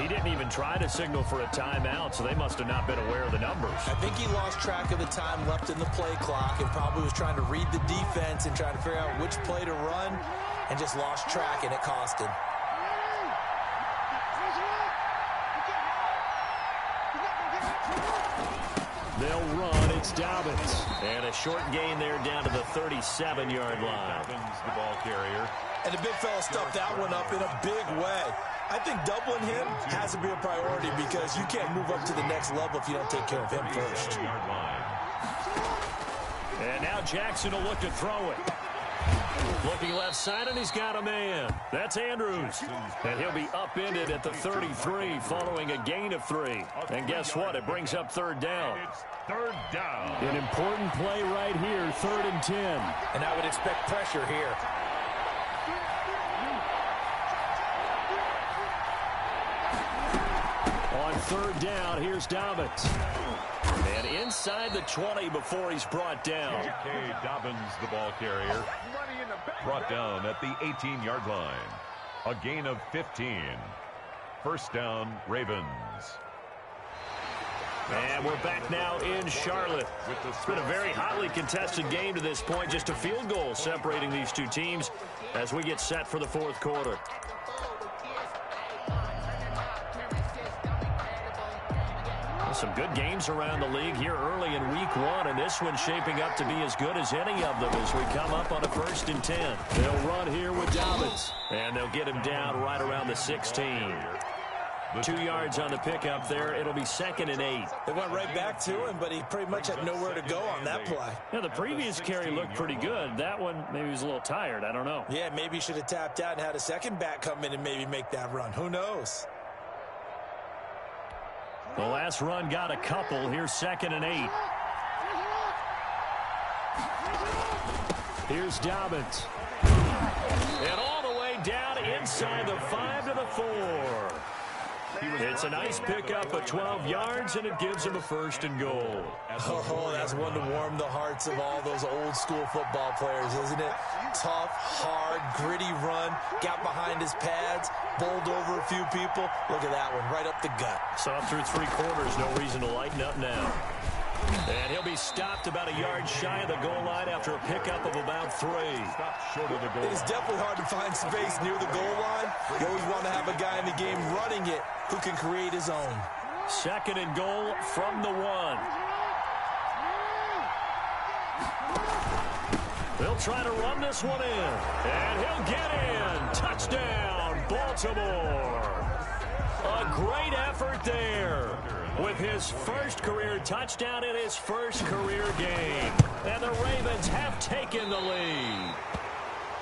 He didn't even try to signal for a timeout, so they must have not been aware of the numbers. I think he lost track of the time left in the play clock and probably was trying to read the defense and trying to figure out which play to run, and just lost track, and it cost him. They'll run. It's Dobbins. And a short gain there down to the 37-yard line. Dobbins, the ball carrier. And the big fella stuffed that one up in a big way. I think doubling him has to be a priority, because you can't move up to the next level if you don't take care of him first. And now Jackson will look to throw it. Looking left side, and he's got a man. That's Andrews. And he'll be upended at the 33 following a gain of 3. And guess what? It brings up 3rd down. It's 3rd down. An important play right here, 3rd and 10. And I would expect pressure here. On 3rd down, here's Dobbins. And inside the 20 before he's brought down. J.K. Dobbins, the ball carrier. Brought down at the 18-yard line. A gain of 15. First down, Ravens. And we're back now in Charlotte. It's been a very hotly contested game to this point. Just a field goal separating these two teams as we get set for the 4th quarter. Some good games around the league here early in week 1, and this one's shaping up to be as good as any of them as we come up on a 1st and 10. They'll run here with Dobbins, and they'll get him down right around the 16. 2 yards on the pickup there. It'll be 2nd and 8. They went right back to him, but he pretty much had nowhere to go on that play. Yeah, the previous carry looked pretty good. That one, maybe he was a little tired. I don't know. Yeah, maybe he should have tapped out and had a second back come in and maybe make that run. Who knows? The last run got a couple. Here's 2nd and 8. Here's Dobbins. And all the way down inside the 5 to the 4. It's a nice pickup of 12 yards, and it gives him a 1st and goal. Oh, that's one to warm the hearts of all those old school football players, isn't it? Tough, hard, gritty run, got behind his pads, bowled over a few people. Look at that one, right up the gut. Saw through 3 quarters, no reason to lighten up now. And he'll be stopped about a yard shy of the goal line after a pickup of about 3. Short of the goal. It's definitely hard to find space near the goal line. You always want to have a guy in the game running it who can create his own. 2nd and goal from the 1. They'll try to run this one in. And he'll get in. Touchdown, Baltimore. A great effort there with his 1st career touchdown in his 1st career game. And the Ravens have taken the lead.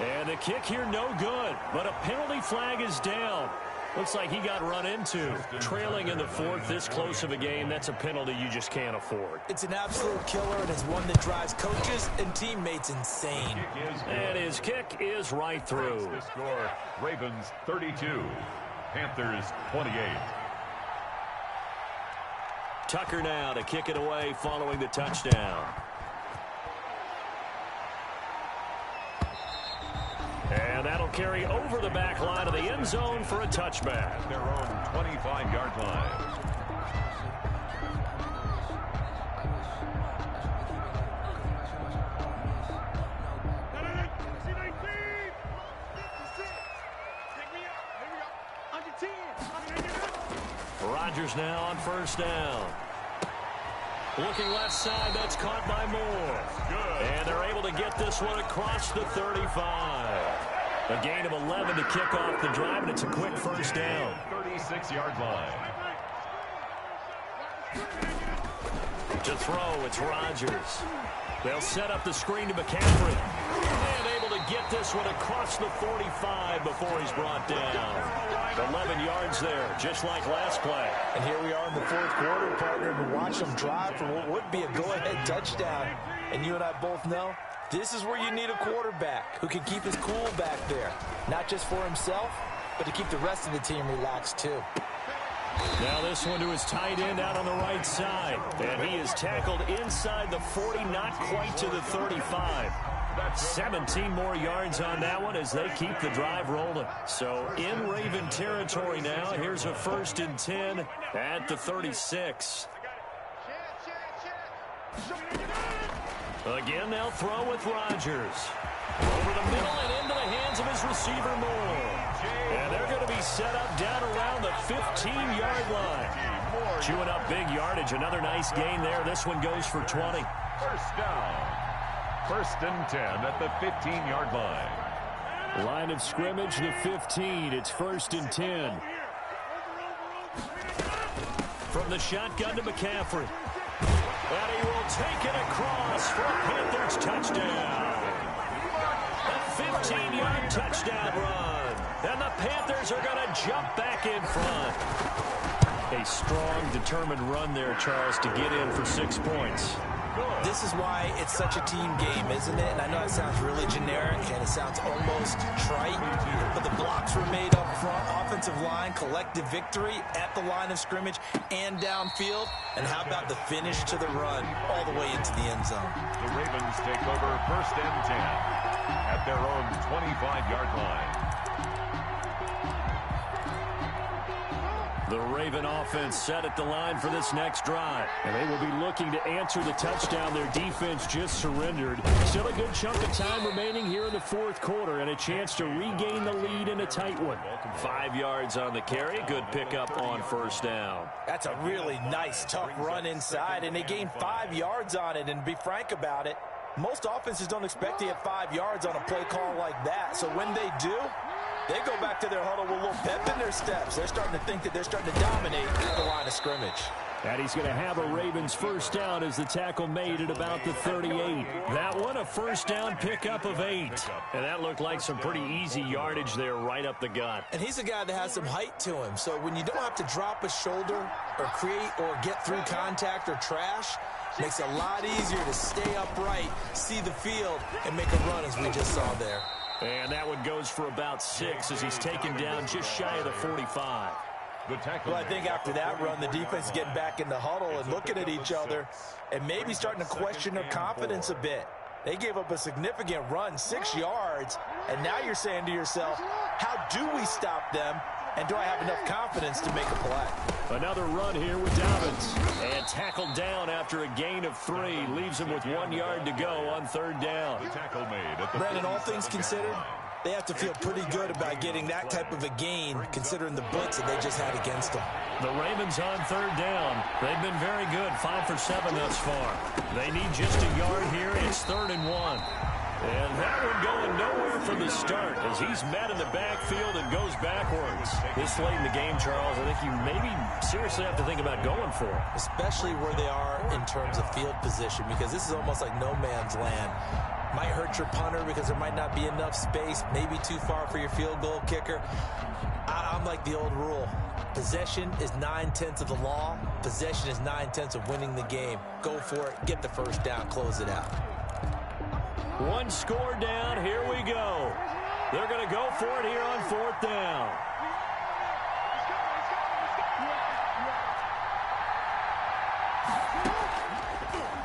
And the kick here no good, but a penalty flag is down. Looks like he got run into. Trailing in the 4th, this close of a game, that's a penalty you just can't afford. It's an absolute killer, and it's one that drives coaches and teammates insane. And his kick is right through. The score, Ravens 32, Panthers 28. Tucker now to kick it away following the touchdown. And that'll carry over the back line of the end zone for a touchback. Their own 25-yard line. Rodgers now on 1st down. Looking left side, that's caught by Moore. Good. And they're able to get this one across the 35. A gain of 11 to kick off the drive, and it's a quick 1st down. 36-yard line. To throw, it's Rodgers. They'll set up the screen to McCaffrey. And able to get this one across the 45 before he's brought down. 11 yards there, just like last play. And here we are in the 4th quarter, partner, to watch them drive for what would be a go-ahead touchdown. And you and I both know this is where you need a quarterback who can keep his cool back there. Not just for himself, but to keep the rest of the team relaxed too. Now this one to his tight end out on the right side. And he is tackled inside the 40, not quite to the 35. 17 more yards on that one as they keep the drive rolling. So in Raven territory now. Here's a 1st and 10 at the 36. Again, they'll throw with Rodgers. Over the middle and into the hands of his receiver, Moore. And they're going to be set up down around the 15-yard line. Chewing up big yardage. Another nice gain there. This one goes for 20. 1st down. 1st and 10 at the 15-yard line. Line of scrimmage, the 15. It's 1st and 10. From the shotgun to McCaffrey. And he will take it across for a Panthers touchdown. A 15-yard touchdown run. And the Panthers are going to jump back in front. A strong, determined run there, Charles, to get in for 6 points. This is why it's such a team game, isn't it? And I know it sounds really generic and it sounds almost trite, but the blocks were made up front, offensive line, collective victory at the line of scrimmage and downfield. And how about the finish to the run all the way into the end zone? The Ravens take over 1st and 10 at their own 25-yard line. The Raven offense set at the line for this next drive. And they will be looking to answer the touchdown their defense just surrendered. Still a good chunk of time remaining here in the 4th quarter and a chance to regain the lead in a tight one. 5 yards on the carry. Good pickup on 1st down. That's a really nice, tough run inside, and they gained 5 yards on it. And to be frank about it, most offenses don't expect to get 5 yards on a play call like that. So when they do, they go back to their huddle with a little pep in their steps. They're starting to think that they're starting to dominate the line of scrimmage. And he's going to have a Ravens 1st down as the tackle made at about the 38. That one a 1st down pickup of 8. And that looked like some pretty easy yardage there right up the gut. And he's a guy that has some height to him. So when you don't have to drop a shoulder or create or get through contact or trash, makes it a lot easier to stay upright, see the field, and make a run as we just saw there. And that one goes for about 6 as he's taken down just shy of the 45. Well, I think after that run, the defense is getting back in the huddle and looking at each other and maybe starting to question their confidence a bit. They gave up a significant run, 6 yards, and now you're saying to yourself, how do we stop them, and do I have enough confidence to make a play? Another run here with Dobbins. And tackled down after a gain of 3. Leaves him with 1 yard to go on 3rd down. The tackle made at the Brandon, all things considered, they have to feel pretty good about getting that type of a gain, considering the blitz that they just had against them. The Ravens on 3rd down. They've been very good, 5 for 7 thus far. They need just a yard here. It's 3rd and 1. And that one going nowhere from the start as he's met in the backfield and goes backwards. This late in the game, Charles, I think you maybe seriously have to think about going for it. Especially where they are in terms of field position, because this is almost like no man's land. Might hurt your punter because there might not be enough space, maybe too far for your field goal kicker. I'm like the old rule. Possession is 9/10 of the law. Possession is 9/10 of winning the game. Go for it. Get the first down. Close it out. 1 score down. Here we go. They're going to go for it here on 4th down.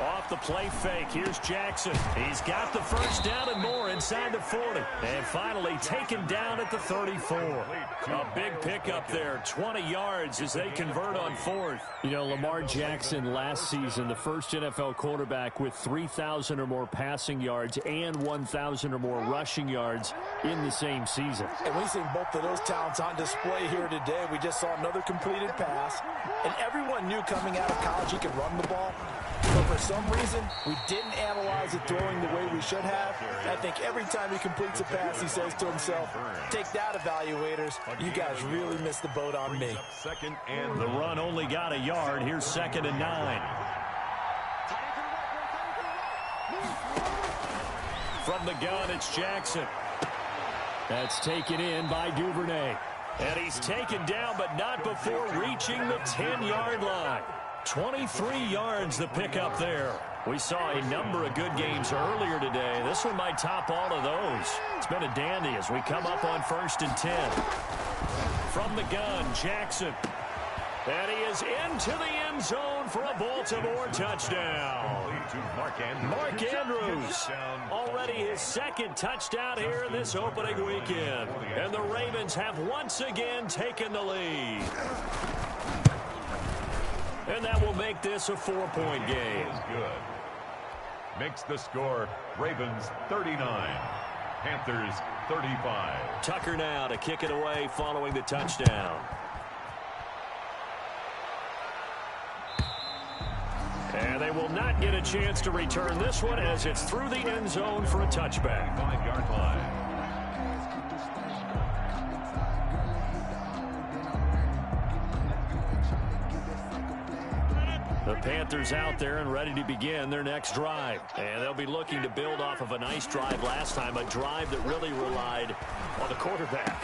Off the play fake. Here's Jackson. He's got the first down and more inside the 40. And finally taken down at the 34. A big pickup there. 20 yards as they convert on 4th. You know, Lamar Jackson last season, the first NFL quarterback with 3,000 or more passing yards and 1,000 or more rushing yards in the same season. And we've seen both of those talents on display here today. We just saw another completed pass. And everyone knew coming out of college he could run the ball. But for some reason, we didn't analyze it throwing the way we should have. I think every time he completes a pass, he says to himself, take that, evaluators. You guys really missed the boat on me. Second and the run only got a yard. Here's 2nd and 9. From the gun, it's Jackson. That's taken in by Duvernay. And he's taken down, but not before reaching the 10-yard line. 23 yards the pickup there. We saw a number of good games earlier today. This one might top all of those. It's been a dandy as we come up on 1st and 10. From the gun, Jackson. And he is into the end zone for a Baltimore touchdown. Mark Andrews, already his 2nd touchdown here in this opening weekend. And the Ravens have once again taken the lead. And that will make this a 4-point game. Good. Makes the score Ravens 39, Panthers 35. Tucker now to kick it away following the touchdown. And they will not get a chance to return this one as it's through the end zone for a touchback. 5-yard line. The Panthers out there and ready to begin their next drive. And they'll be looking to build off of a nice drive last time, a drive that really relied on the quarterback.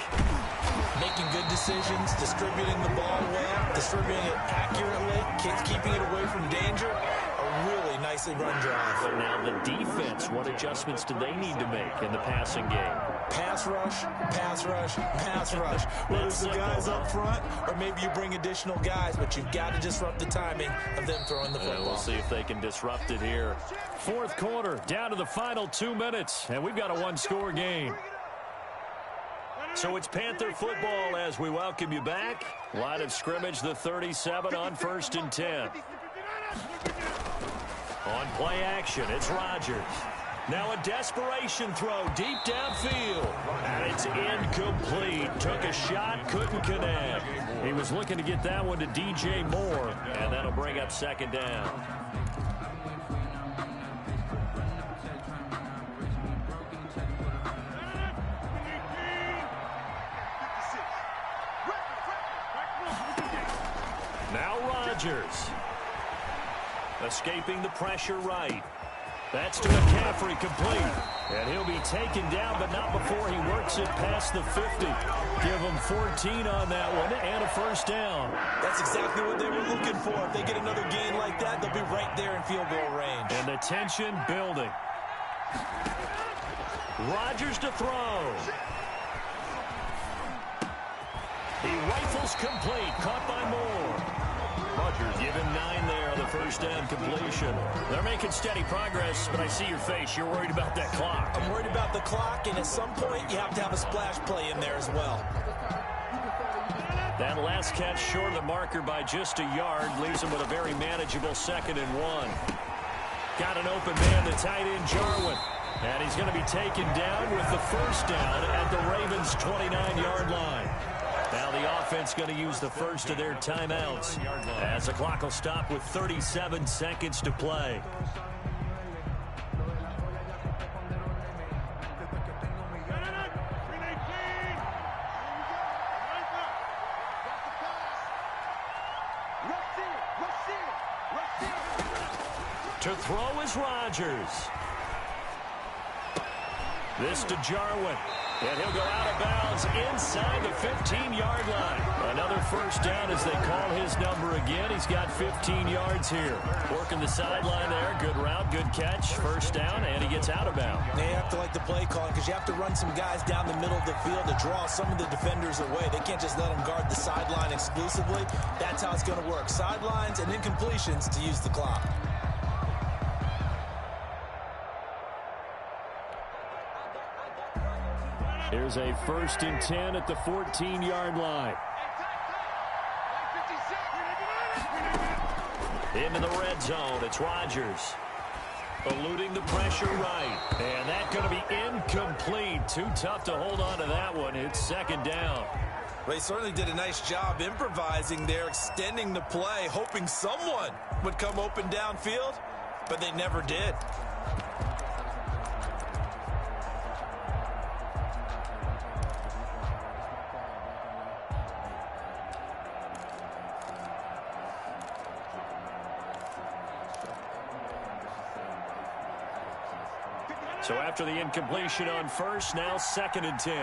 Making good decisions, distributing the ball well, distributing it accurately, keeping it away from danger. A really nicely run drive. So now the defense, what adjustments do they need to make in the passing game? Pass rush, pass rush, pass rush. Whether it's the guys up front or maybe you bring additional guys, but you've got to disrupt the timing of them throwing the football. We'll see if they can disrupt it here. 4th quarter, down to the final 2 minutes, and we've got a 1-score game. So it's Panther football as we welcome you back. Line of scrimmage, the 37 on 1st and 10. On play action, it's Rodgers. Now a desperation throw deep downfield. And it's incomplete. Took a shot, couldn't connect. He was looking to get that one to DJ Moore. And that'll bring up 2nd down. Now Rodgers. Escaping the pressure right. That's to McCaffrey, complete. And he'll be taken down, but not before he works it past the 50. Give him 14 on that one and a 1st down. That's exactly what they were looking for. If they get another gain like that, they'll be right there in field goal range. And the tension building. Rodgers to throw. He rifles Throws complete. Caught by Moore. Rodgers. Give him 9 there on the first down completion. They're making steady progress, but I see your face. You're worried about that clock. I'm worried about the clock, and at some point, you have to have a splash play in there as well. That last catch short of the marker by just a yard leaves him with a very manageable 2nd and 1. Got an open man, the tight end, Jarwin. And he's going to be taken down with the first down at the Ravens' 29-yard line. Now the offense going to use the first of their timeouts as the clock will stop with 37 seconds to play. To throw is Rodgers. This to Jarwin. And he'll go out of bounds inside the 15-yard line. Another first down as they call his number again. He's got 15 yards here. Working the sideline there. Good route, good catch. First down, and he gets out of bounds. They have to like the play calling because you have to run some guys down the middle of the field to draw some of the defenders away. They can't just let them guard the sideline exclusively. That's how it's going to work. Sidelines and incompletions to use the clock. Here's a 1st and 10 at the 14-yard line. Into the red zone. It's Rodgers. Eluding the pressure right. And that's going to be incomplete. Too tough to hold on to that one. It's 2nd down. They certainly did a nice job improvising there, extending the play, hoping someone would come open downfield, but they never did. So after the incompletion on first, now 2nd and 10.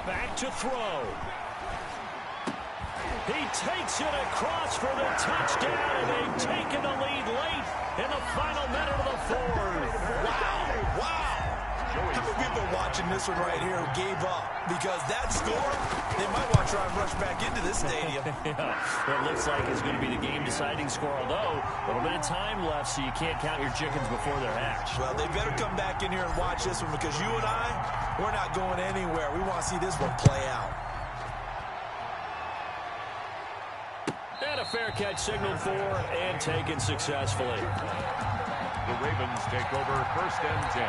Back to throw. He takes it across for the touchdown, and they've taken the lead late in the final minute of the 4th. Wow, wow. How many people are watching this one right here who gave up? Because that score, they might want to try and rush back into this stadium. Yeah, well, it looks like it's going to be the game-deciding score, although a little bit of time left, so you can't count your chickens before they're hatched. Well, they better come back in here and watch this one because you and I, we're not going anywhere. We want to see this one play out. And a fair catch signaled for and taken successfully. The Ravens take over 1st and 10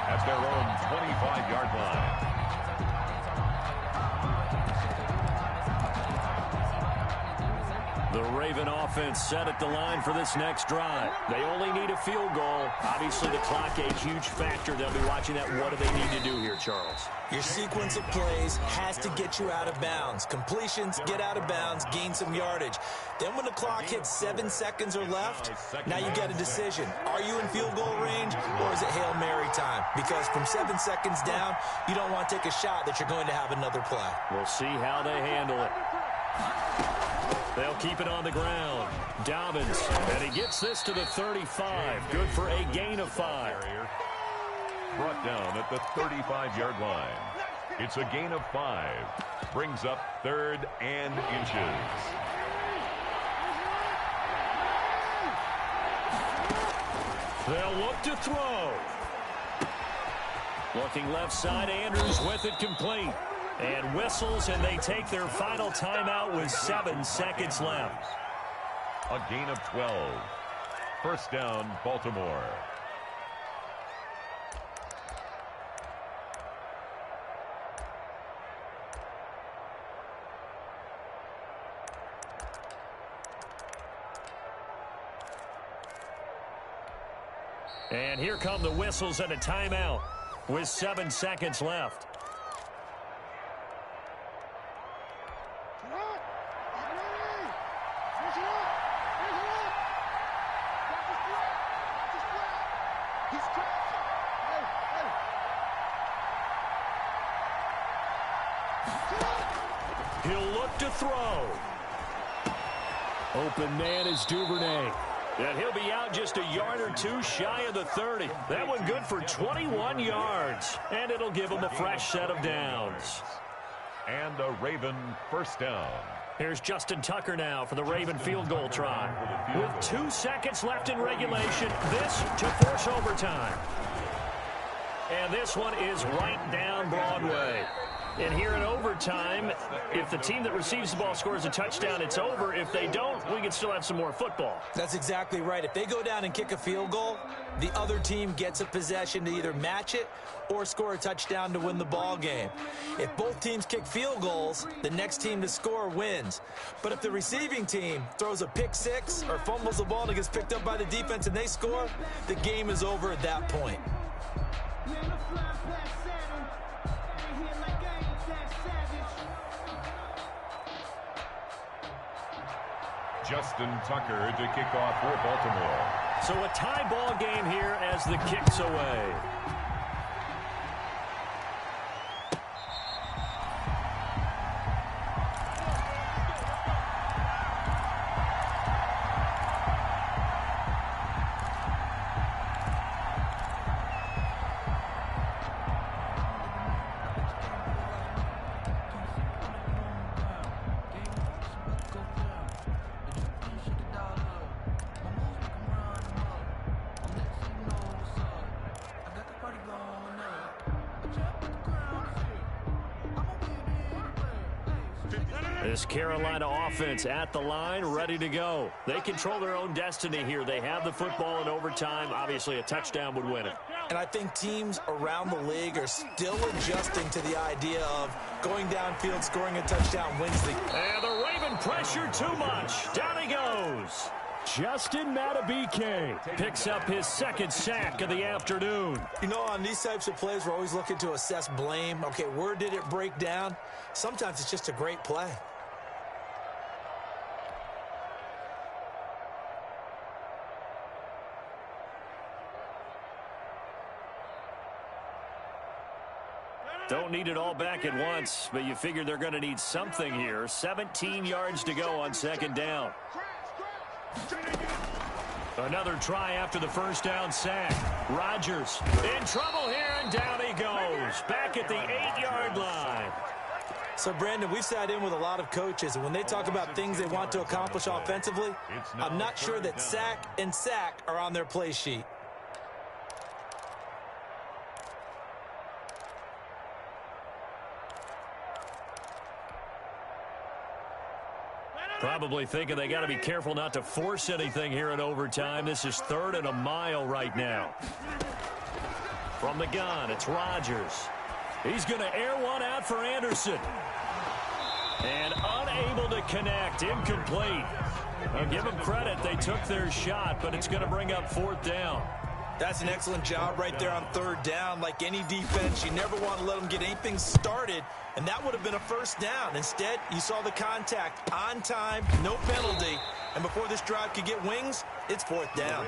at their own 25-yard line. The Raven offense set at the line for this next drive. They only need a field goal. Obviously, the clock a huge factor. They'll be watching that. What do they need to do here, Charles? Your sequence of plays has to get you out of bounds. Completions, get out of bounds, gain some yardage. Then when the clock hits 7 seconds or left, now you get a decision. Are you in field goal range or is it Hail Mary time? Because from 7 seconds down, you don't want to take a shot that you're going to have another play. We'll see how they handle it. They'll keep it on the ground. Dobbins, and he gets this to the 35. Good for a gain of 5. Brought down at the 35-yard line. It's a gain of 5. Brings up 3rd and inches. They'll look to throw. Looking left side, Andrews with it complete. And whistles, and they take their final timeout with 7 seconds left. A gain of 12. 1st down, Baltimore. And here come the whistles and a timeout with 7 seconds left. He'll look to throw. Open man is Duvernay. And he'll be out just a yard or two shy of the 30. That one good for 21 yards. And it'll give him a fresh set of downs. And a Raven first down. Here's Justin Tucker now for the Raven field goal try. With 2 seconds left in regulation, this to force overtime. And this one is right down Broadway. And here in overtime, if the team that receives the ball scores a touchdown, it's over. If they don't, we can still have some more football. That's exactly right. If they go down and kick a field goal, the other team gets a possession to either match it or score a touchdown to win the ball game. If both teams kick field goals, the next team to score wins. But if the receiving team throws a pick six or fumbles the ball and it gets picked up by the defense and they score, the game is over at that point. Justin Tucker to kick off for Baltimore. So a tie ball game here as the kick's away. This Carolina offense at the line, ready to go. They control their own destiny here. They have the football in overtime. Obviously, a touchdown would win it. And I think teams around the league are still adjusting to the idea of going downfield, scoring a touchdown wins the... And the Raven pressure too much. Down he goes. Justin Matabike picks up his second sack of the afternoon. You know, on these types of plays, we're always looking to assess blame. Okay, where did it break down? Sometimes it's just a great play. Don't need it all back at once, but you figure they're going to need something here. 17 yards to go on second down. Another try after the first down sack. Rodgers in trouble here, and down he goes. Back at the 8-yard line. So, Brandon, we've sat in with a lot of coaches, and when they talk about things they want to accomplish offensively, I'm not sure that sack and sack are on their play sheet. Probably thinking they got to be careful not to force anything here in overtime. This is 3rd and a mile right now. From the gun, it's Rodgers. He's going to air one out for Anderson. And unable to connect, incomplete. I'll give them credit. They took their shot, but it's going to bring up 4th down. That's an excellent job right there on 3rd down. Like any defense, you never want to let them get anything started, and that would have been a first down. Instead, you saw the contact on time, no penalty, and before this drive could get wings, it's 4th down.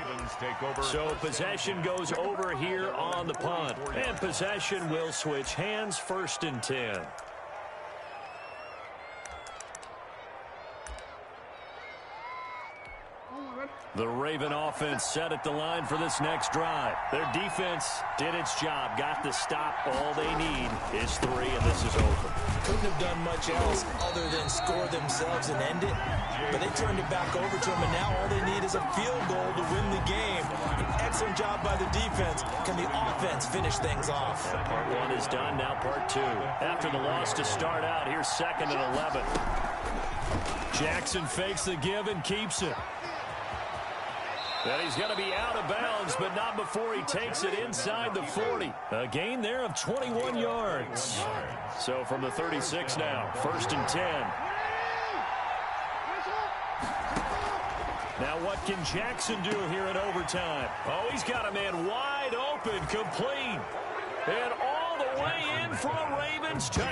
So possession goes over here on the punt, and possession will switch hands, 1st and 10. The Raven offense set at the line for this next drive. Their defense did its job, got the stop. All they need is 3, and this is over. Couldn't have done much else other than score themselves and end it, but they turned it back over to them, and now all they need is a field goal to win the game. An excellent job by the defense. Can the offense finish things off? Part 1 is done, now part 2. After the loss to start out, here's 2nd and 11. Jackson fakes the give and keeps it. And he's going to be out of bounds, but not before he takes it inside the 40. A gain there of 21 yards. So from the 36 now, 1st and 10. Now what can Jackson do here in overtime? Oh, he's got a man wide open, complete. And all the way in for a Ravens touchdown.